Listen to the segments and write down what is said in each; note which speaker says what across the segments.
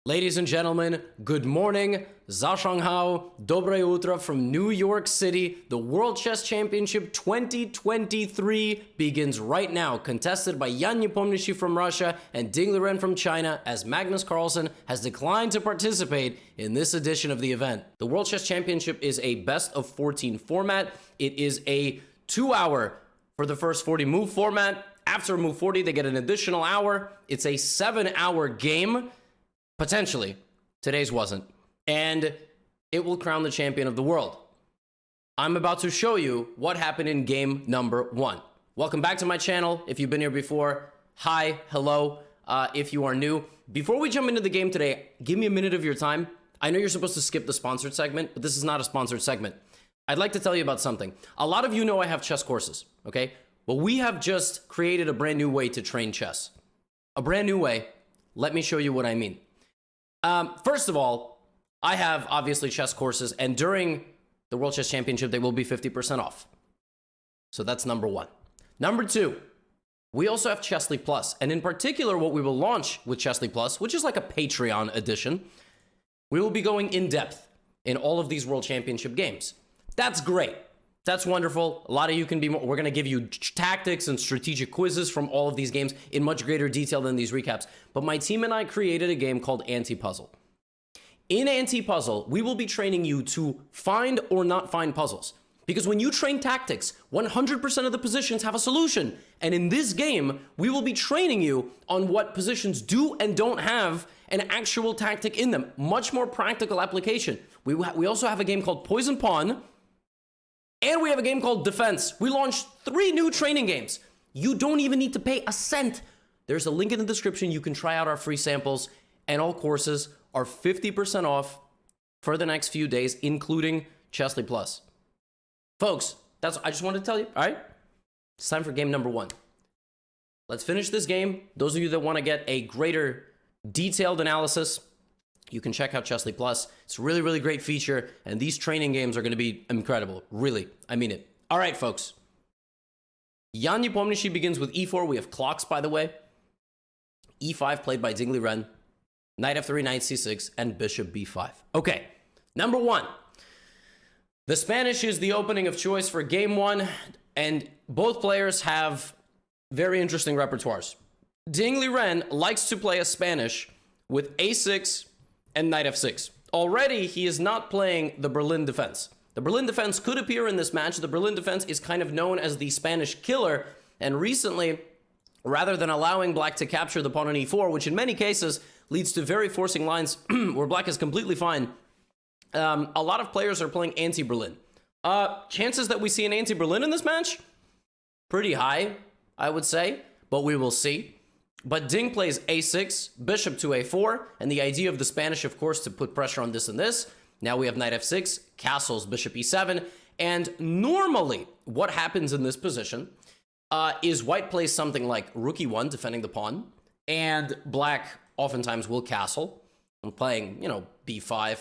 Speaker 1: Ladies and gentlemen, good morning. Zashanghao, Dobre Utra from New York City. The World Chess Championship 2023 begins right now, contested by Yan Nepomniachtchi from Russia and Ding Liren from China, as Magnus Carlsen has declined to participate in this edition of the event. The World Chess Championship is a best of 14 format. It is a 2-hour for the first 40 move format. After move 40, they get an additional hour. It's a 7-hour game. Potentially. Today's wasn't. And it will crown the champion of the world. I'm about to show you what happened in game number 1. Welcome back to my channel. If you've been here before, hi, hello. If you are new, before we jump into the game today, give me a minute of your time. I know you're supposed to skip the sponsored segment, but this is not a sponsored segment. I'd like to tell you about something. A lot of you know I have chess courses, okay? But we have just created a brand new way to train chess. A brand new way. Let me show you what I mean. First of all, I have obviously chess courses, and during the World Chess Championship, they will be 50% off. So that's number 1. Number 2, we also have Chessly Plus, and in particular, what we will launch with Chessly Plus, which is like a Patreon edition, we will be going in depth in all of these World Championship games. That's great. That's wonderful. A lot of you can be more. We're going to give you tactics and strategic quizzes from all of these games in much greater detail than these recaps. But my team and I created a game called Anti-Puzzle. In Anti-Puzzle, we will be training you to find or not find puzzles. Because when you train tactics, 100% of the positions have a solution. And in this game, we will be training you on what positions do and don't have an actual tactic in them. Much more practical application. We also have a game called Poison Pawn. And we have a game called Defense. We launched 3 new training games. You don't even need to pay a cent. There's a link in the description. You can try out our free samples, and all courses are 50% off for the next few days, including Chessly Plus. Folks, I just wanted to tell you, all right? It's time for game number 1. Let's finish this game. Those of you that want to get a greater detailed analysis, you can check out Chessly Plus. It's a really, really great feature, and these training games are going to be incredible. Really, I mean it. All right, folks. Yan Nepomniachtchi begins with e4. We have clocks, by the way. e5 played by Ding Liren. Knight f3, knight c6, and bishop b5. Okay, number 1. The Spanish is the opening of choice for game 1, and both players have very interesting repertoires. Ding Liren likes to play a Spanish with a6, and knight f6. Already, he is not playing the Berlin defense. The Berlin defense could appear in this match. The Berlin defense is kind of known as the Spanish killer, and recently, rather than allowing black to capture the pawn on e4, which in many cases leads to very forcing lines where black is completely fine, a lot of players are playing anti-Berlin. Chances that we see an anti-Berlin in this match? Pretty high, I would say, but we will see. But Ding plays a6, bishop to a4, and the idea of the Spanish, of course, to put pressure on this and this. Now we have knight f6, castles, bishop e7, and normally what happens in this position is white plays something like rook e1, defending the pawn, and black oftentimes will castle. I'm playing, b5,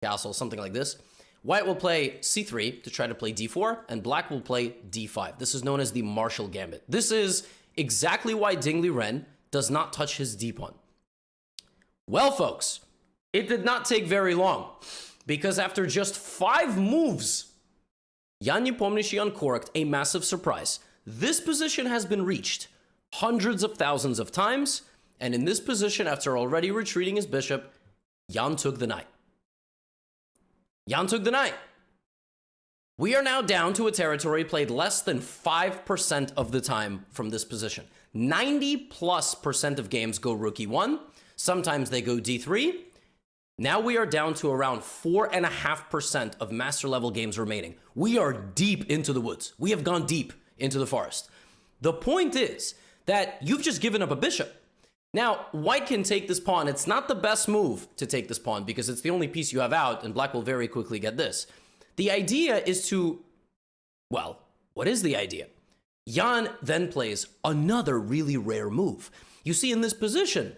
Speaker 1: castle, something like this. White will play c3 to try to play d4, and black will play d5. This is known as the Marshall Gambit. This is exactly why Ding Liren does not touch his d-pawn. Well, folks, it did not take very long, because after just 5 moves, Yan Nepomniachtchi uncorked a massive surprise. This position has been reached hundreds of thousands of times, and in this position, after already retreating his bishop, Yan took the knight. Yan took the knight. We are now down to a territory played less than 5% of the time from this position. 90+% of games go rook e1. Sometimes they go d3. Now we are down to around 4.5% of master level games remaining. We are deep into the woods. We have gone deep into the forest. The point is that you've just given up a bishop. Now, white can take this pawn. It's not the best move to take this pawn because it's the only piece you have out, and black will very quickly get this. The idea is to, well, what is the idea? Yan then plays another really rare move. You see, in this position,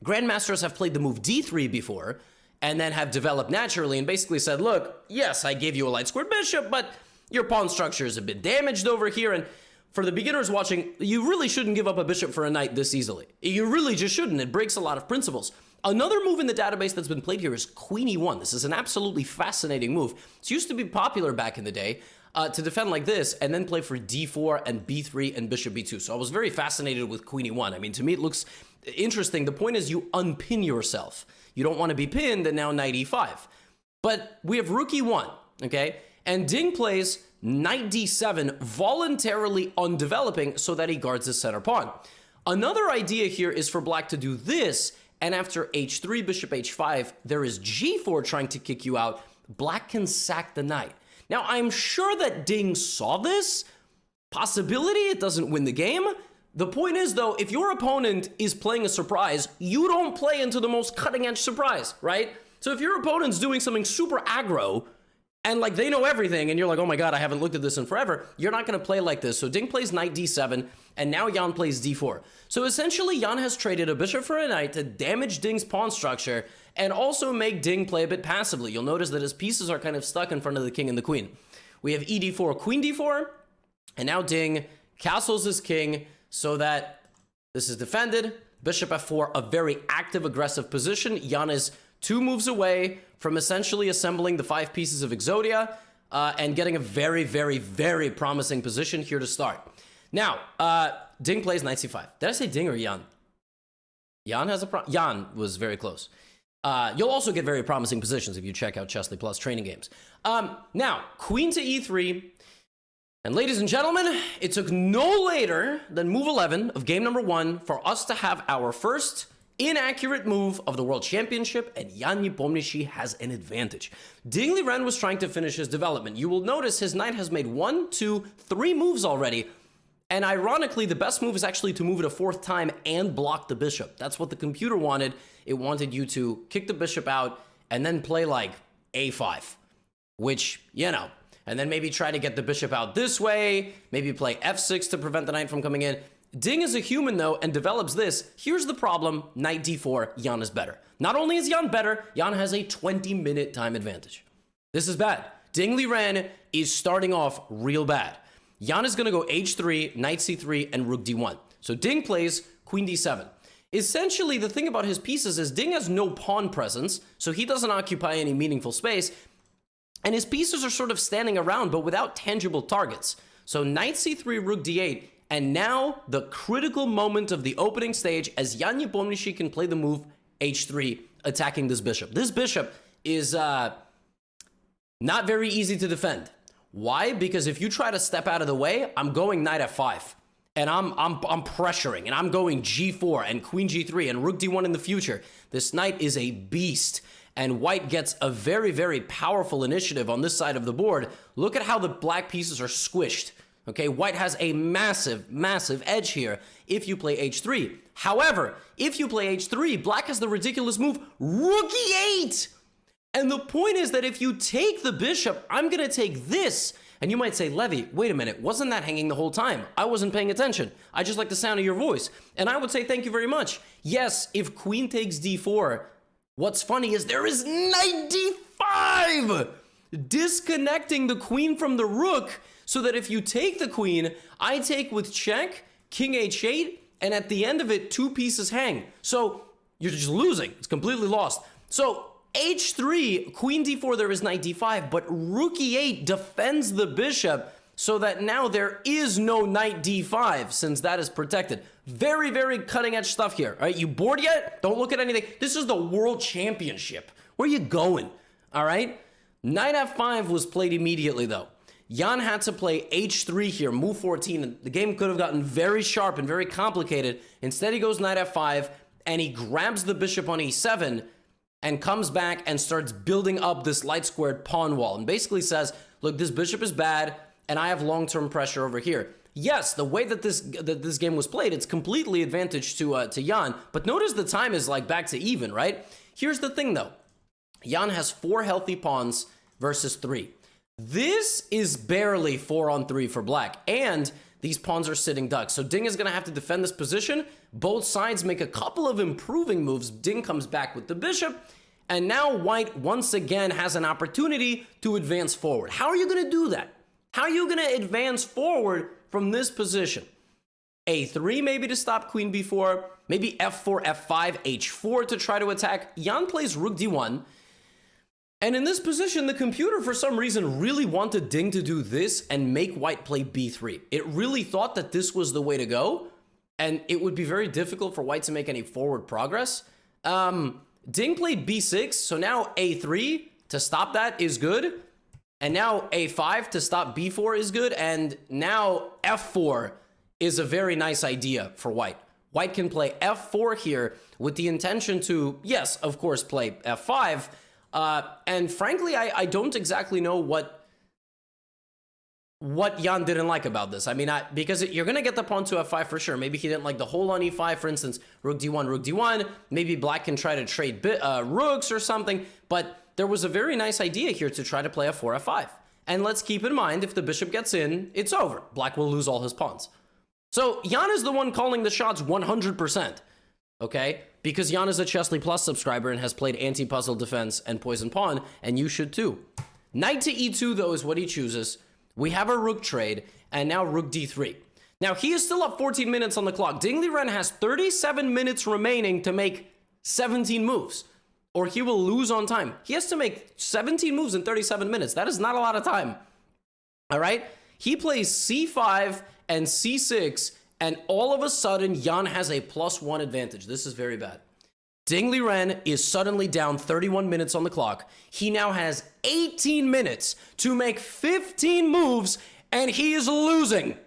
Speaker 1: grandmasters have played the move d3 before, and then have developed naturally and basically said, look, yes, I gave you a light squared bishop, but your pawn structure is a bit damaged over here, and for the beginners watching, you really shouldn't give up a bishop for a knight this easily. You really just shouldn't. It breaks a lot of principles. Another move in the database that's been played here is Queen E1. This is an absolutely fascinating move. It used to be popular back in the day to defend like this and then play for D4 and B3 and Bishop B2. So I was very fascinated with Queen E1. I mean, to me, it looks interesting. The point is you unpin yourself. You don't want to be pinned, and now Knight E5. But we have Rook E1, okay? And Ding plays Knight D7, voluntarily undeveloping so that he guards his center pawn. Another idea here is for black to do this, and after H3, Bishop H5, there is G4 trying to kick you out. Black can sack the knight. Now, I'm sure that Ding saw this. Possibility, it doesn't win the game. The point is, though, if your opponent is playing a surprise, you don't play into the most cutting-edge surprise, right? So if your opponent's doing something super aggro, and like they know everything, and you're like, oh my god, I haven't looked at this in forever, you're not going to play like this. So Ding plays Knight D7, and now Jan plays D4. So essentially, Jan has traded a bishop for a knight to damage Ding's pawn structure, and also make Ding play a bit passively. You'll notice that his pieces are kind of stuck in front of the king and the queen. We have ED4, Queen D4, and now Ding castles his king so that this is defended. Bishop F4, a very active, aggressive position. Jan is 2 moves away from essentially assembling the 5 pieces of Exodia and getting a very, very, very promising position here to start. Now, Ding plays Knight C5. Did I say Ding or Jan? Jan has a Jan was very close. You'll also get very promising positions if you check out Chessly Plus training games. Now, Queen to E3. And ladies and gentlemen, it took no later than move 11 of game number 1 for us to have our first inaccurate move of the World Championship, and Jan Nepomniachtchi has an advantage. Ding Liren was trying to finish his development. You will notice his knight has made 1, 2, 3 moves already, and ironically, the best move is actually to move it a 4th time and block the bishop. That's what the computer wanted. It wanted you to kick the bishop out and then play like A5, which, you know, and then maybe try to get the bishop out this way, maybe play F6 to prevent the knight from coming in. Ding is a human, though, and develops this. Here's the problem. Knight D4, Jan is better. Not only is Jan better, Jan has a 20-minute time advantage. This is bad. Ding Liren is starting off real bad. Jan is going to go H3, Knight C3, and Rook D1. So Ding plays Queen D7. Essentially, the thing about his pieces is Ding has no pawn presence, so he doesn't occupy any meaningful space, and his pieces are sort of standing around, but without tangible targets. So Knight C3, Rook D8, and now the critical moment of the opening stage as Jan Nepomniachtchi can play the move H3, attacking this bishop. This bishop is not very easy to defend. Why? Because if you try to step out of the way, I'm going Knight F5, and I'm pressuring, and I'm going G4 and Queen G3 and Rook D1 in the future. This knight is a beast. And white gets a very, very powerful initiative on this side of the board. Look at how the black pieces are squished. Okay, white has a massive, massive edge here if you play H3. However, if you play H3, black has the ridiculous move, Rook E8! And the point is that if you take the bishop, I'm gonna take this. And you might say, Levy, wait a minute, wasn't that hanging the whole time? I wasn't paying attention. I just like the sound of your voice. And I would say, thank you very much. Yes, if queen takes D4, what's funny is there is Knight D5, disconnecting the queen from the rook, so that if you take the queen, I take with check, King H8, and at the end of it, 2 pieces hang. So you're just losing. It's completely lost. So H3, Queen D4, there is Knight D5, but Rook E8 defends the bishop so that now there is no Knight D5 since that is protected. Very, very cutting edge stuff here. All right, you bored yet? Don't look at anything. This is the World Championship. Where are you going? All right. Knight F5 was played immediately though. Jan had to play H3 here, move 14, and the game could have gotten very sharp and very complicated. Instead, he goes Knight F5, and he grabs the bishop on E7, and comes back and starts building up this light squared pawn wall, and basically says, look, this bishop is bad, and I have long-term pressure over here. Yes, the way that this game was played, it's completely advantage to Jan, but notice the time is like back to even, right? Here's the thing, though. Jan has 4 healthy pawns versus 3. This is barely 4-on-3 for black, and these pawns are sitting ducks. So Ding is going to have to defend this position. Both sides make a couple of improving moves. Ding comes back with the bishop, and now white once again has an opportunity to advance forward. How are you going to do that? How are you going to advance forward from this position? A3 maybe to stop Queen B4. maybe f4, f5, h4 to try to attack. Jan plays rook d1. And in this position, the computer, for some reason, really wanted Ding to do this and make white play b3. It really thought that this was the way to go, and it would be very difficult for white to make any forward progress. Ding played b6, so now a3 to stop that is good. And now a5 to stop b4 is good. And now f4 is a very nice idea for white. White can play f4 here with the intention to, yes, of course, play f5. And frankly, I don't exactly know what Jan didn't like about this. I mean, because you're going to get the pawn to f5 for sure. Maybe he didn't like the whole on e5, for instance, rook d1, rook d1. Maybe black can try to trade rooks or something. But there was a very nice idea here to try to play f4, f5. And let's keep in mind, if the bishop gets in, it's over. Black will lose all his pawns. So Jan is the one calling the shots 100%. Okay? Because Jan is a Chessly Plus subscriber and has played anti-puzzle defense and poison pawn, and you should too. Knight to e2, though, is what he chooses. We have a rook trade, and now rook d3. Now, he is still up 14 minutes on the clock. Ding Liren has 37 minutes remaining to make 17 moves, or he will lose on time. He has to make 17 moves in 37 minutes. That is not a lot of time. All right? He plays c5 and c6, and all of a sudden, Jan has a +1 advantage. This is very bad. Ding Liren is suddenly down 31 minutes on the clock. He now has 18 minutes to make 15 moves, and he is losing.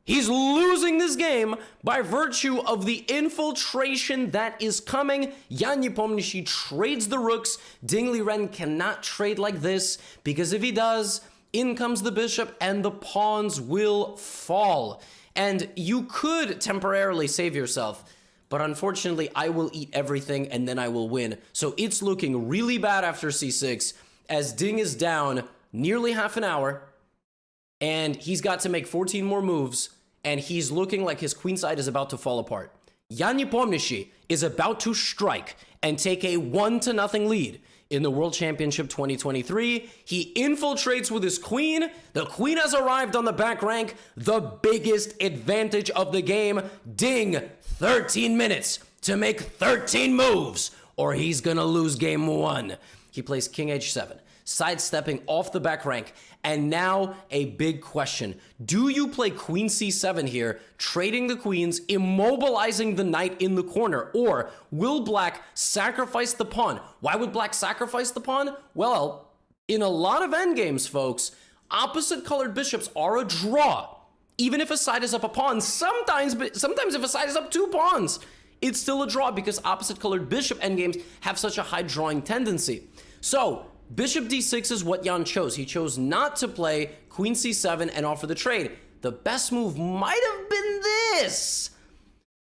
Speaker 1: He's losing this game by virtue of the infiltration that is coming. Jan Nepomniachtchi trades the rooks. Ding Liren cannot trade like this, because if he does, in comes the bishop, and the pawns will fall. And you could temporarily save yourself, but unfortunately, I will eat everything and then I will win. So it's looking really bad after c6, as Ding is down nearly half an hour, and he's got to make 14 more moves, and he's looking like his queenside is about to fall apart. Jan Nepomniachtchi is about to strike and take a 1-0 lead in the World Championship 2023. He infiltrates with his queen. The queen has arrived on the back rank. The biggest advantage of the game. Ding, 13 minutes to make 13 moves, or he's gonna lose game 1. He plays king h7, sidestepping off the back rank. And now a big question. Do you play queen c7 here, trading the queens, immobilizing the knight in the corner? Or will black sacrifice the pawn? Why would black sacrifice the pawn? Well, in a lot of endgames, folks, opposite colored bishops are a draw. Even if a side is up a pawn, sometimes if a side is up 2 pawns, it's still a draw because opposite colored bishop endgames have such a high drawing tendency. So, bishop d6 is what Jan chose. He chose not to play queen c7 and offer the trade. The best move might have been this.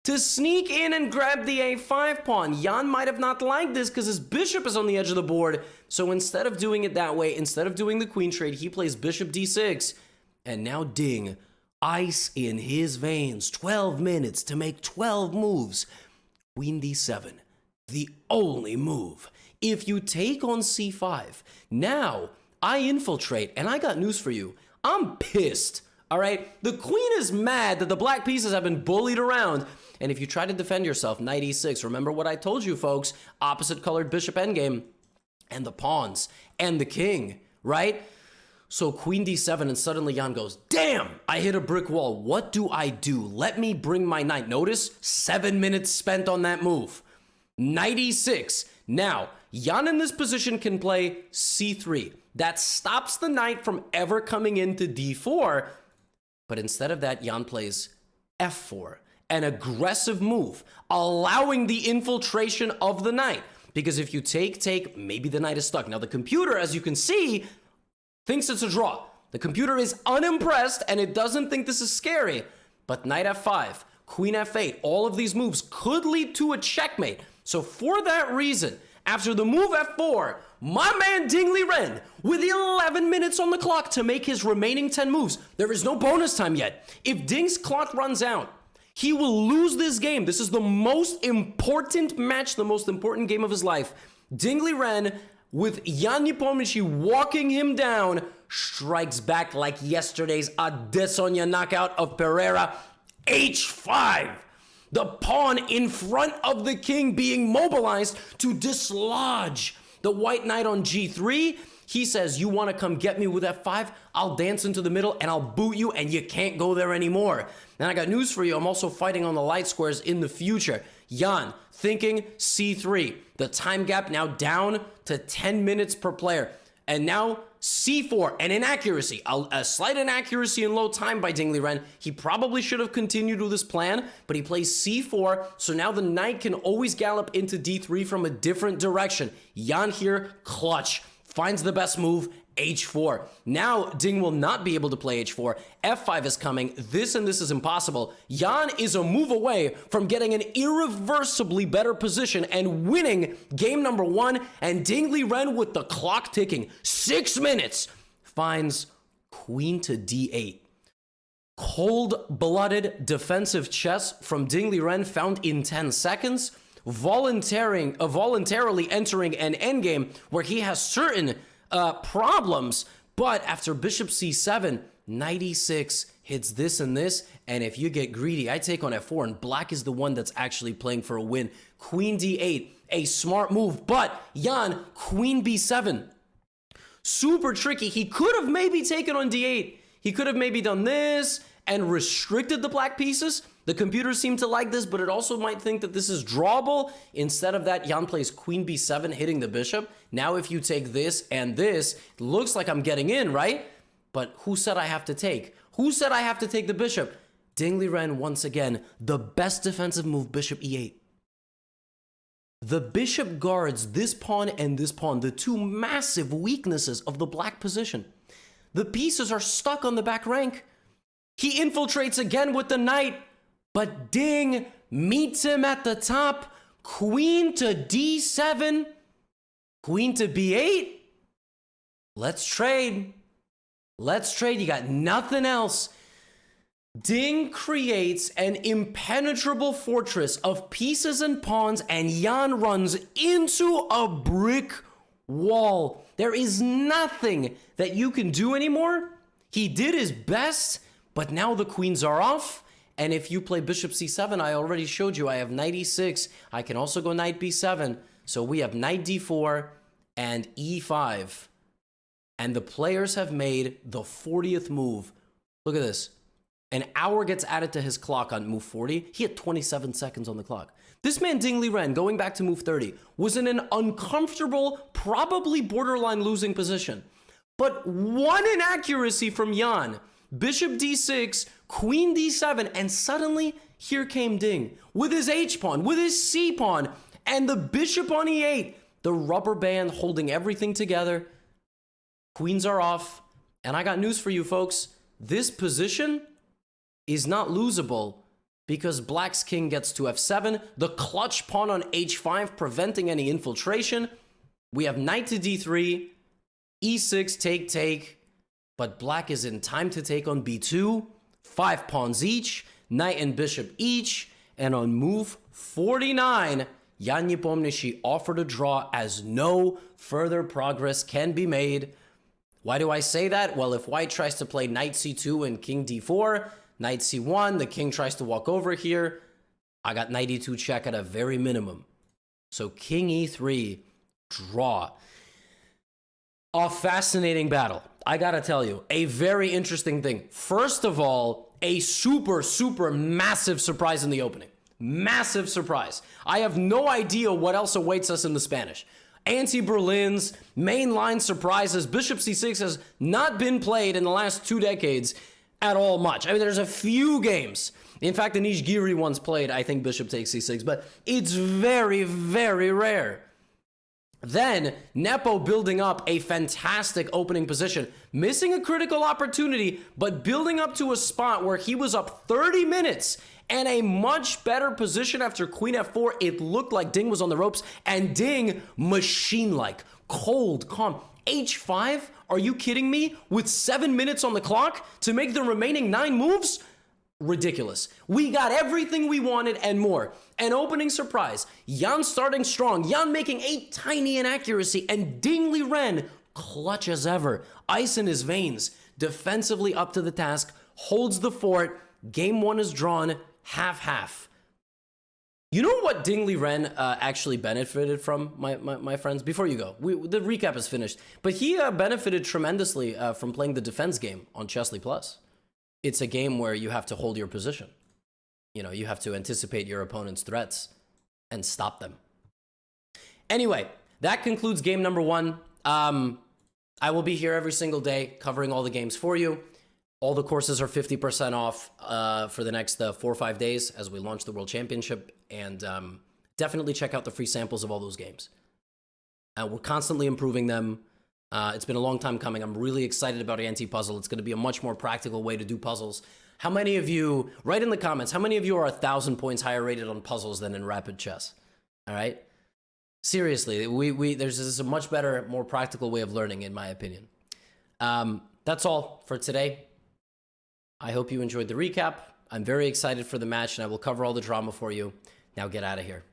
Speaker 1: To sneak in and grab the a5 pawn. Jan might have not liked this because his bishop is on the edge of the board. So instead of doing it that way, instead of doing the queen trade, he plays bishop d6. And now Ding, ice in his veins. 12 minutes to make 12 moves. Queen d7, the only move. If you take on c5, now I infiltrate, and I got news for you. I'm pissed, all right? The queen is mad that the black pieces have been bullied around, and if you try to defend yourself, knight e6, remember what I told you, folks, opposite colored bishop endgame, and the pawns, and the king, right? So queen d7, and suddenly Jan goes, damn, I hit a brick wall. What do I do? Let me bring my knight. Notice, 7 minutes spent on that move. Knight e6. Now, Jan in this position can play c3. That stops the knight from ever coming into d4. But instead of that, Jan plays f4, an aggressive move, allowing the infiltration of the knight. Because if you take, maybe the knight is stuck. Now, the computer, as you can see, thinks it's a draw. The computer is unimpressed, and it doesn't think this is scary. But knight f5, queen f8, all of these moves could lead to a checkmate. So for that reason, after the move f4, my man Ding Liren, with 11 minutes on the clock to make his remaining 10 moves, there is no bonus time yet. If Ding's clock runs out, he will lose this game. This is the most important match, the most important game of his life. Ding Liren, with Jan Nepomniachtchi walking him down, strikes back like yesterday's Adesanya knockout of Pereira. h5. The pawn in front of the king being mobilized to dislodge the white knight on g3. He says, you want to come get me with f5? I'll dance into the middle and I'll boot you and you can't go there anymore. And I got news for you. I'm also fighting on the light squares in the future. Jan thinking c3. The time gap now down to 10 minutes per player. And now c4, an inaccuracy, a slight inaccuracy in low time by Ding Liren. He probably should have continued with this plan, but he plays c4, so now the knight can always gallop into d3 from a different direction. Jan here, clutch, finds the best move, h4. Now Ding will not be able to play h4. f5 is coming. This and this is impossible. Jan is a move away from getting an irreversibly better position and winning game number 1. And Ding Liren, with the clock ticking, 6 minutes, finds queen to d8. Cold-blooded defensive chess from Ding Liren found in 10 seconds. Voluntarily entering an endgame where he has certain problems, but after bishop c7, knight e6 hits this and this, and if you get greedy, I take on f4, and black is the one that's actually playing for a win. Queen d8, a smart move, but Jan, queen b7. Super tricky. He could have maybe taken on d8. He could have maybe done this and restricted the black pieces. The computer seemed to like this, but it also might think that this is drawable. Instead of that, Jan plays queen b7, hitting the bishop. Now if you take this and this, it looks like I'm getting in, right? But who said I have to take? Who said I have to take the bishop? Ding Liren, once again, the best defensive move, bishop e8. The bishop guards this pawn and this pawn, the two massive weaknesses of the black position. The pieces are stuck on the back rank. He infiltrates again with the knight, but Ding meets him at the top. Queen to d7, queen to b8. Let's trade. Let's trade. You got nothing else. Ding creates an impenetrable fortress of pieces and pawns, and Jan runs into a brick wall. There is nothing that you can do anymore. He did his best, but now the queens are off. And if you play bishop c7, I already showed you I have knight e6. I can also go knight b7. So we have knight d4 and e5. And the players have made the 40th move. Look at this. An hour gets added to his clock on move 40. He had 27 seconds on the clock. This man, Ding Liren, going back to move 30, was in an uncomfortable, probably borderline losing position. But one inaccuracy from Jan. Bishop d6, queen d7, and suddenly here came Ding with his h-pawn, with his c-pawn, and the bishop on e8. The rubber band holding everything together. Queens are off. And I got news for you, folks. This position is not losable because black's king gets to f7. The clutch pawn on h5, preventing any infiltration. We have knight to d3, e6, take. But black is in time to take on b2. 5 pawns each, knight and bishop each. And on move 49, Jan Nepomniachtchi offered a draw as no further progress can be made. Why do I say that? Well, if white tries to play knight c2 and king d4, knight c1, the king tries to walk over here, I got knight e2 check at a very minimum. So king e3, draw. A fascinating battle. I gotta tell you, a very interesting thing. First of all, a super massive surprise in the opening. Massive surprise. I have no idea what else awaits us in the Spanish. Anti-Berlins, mainline surprises. Bishop c6 has not been played in the last 2 decades at all much. I mean, there's a few games. In fact, Anish Giri once played, I think, bishop takes c6, but it's very rare. Then, Nepo building up a fantastic opening position, missing a critical opportunity, but building up to a spot where he was up 30 minutes and a much better position after queen f4. It looked like Ding was on the ropes, and Ding, machine-like, cold, calm. h5? Are you kidding me? With 7 minutes on the clock to make the remaining 9 moves? Ridiculous. We got everything we wanted and more. An opening surprise. Jan starting strong. Jan making a tiny inaccuracy. And Ding Liren, clutch as ever. Ice in his veins. Defensively up to the task. Holds the fort. Game 1 is drawn. Half-half. You know what Dingley Ren actually benefited from, my friends? Before you go, the recap is finished. But he benefited tremendously from playing the defense game on Chessly Plus. It's a game where you have to hold your position. You know, you have to anticipate your opponent's threats and stop them. Anyway, that concludes game number 1. I will be here every single day covering all the games for you. All the courses are 50% off for the next 4 or 5 days as we launch the World Championship. And definitely check out the free samples of all those games. We're constantly improving them. It's been a long time coming. I'm really excited about Anti-Puzzle. It's going to be a much more practical way to do puzzles. How many of you, write in the comments, how many of you are 1,000 points higher rated on puzzles than in rapid chess? All right? Seriously, this is a much better, more practical way of learning, in my opinion. That's all for today. I hope you enjoyed the recap. I'm very excited for the match, and I will cover all the drama for you. Now get out of here.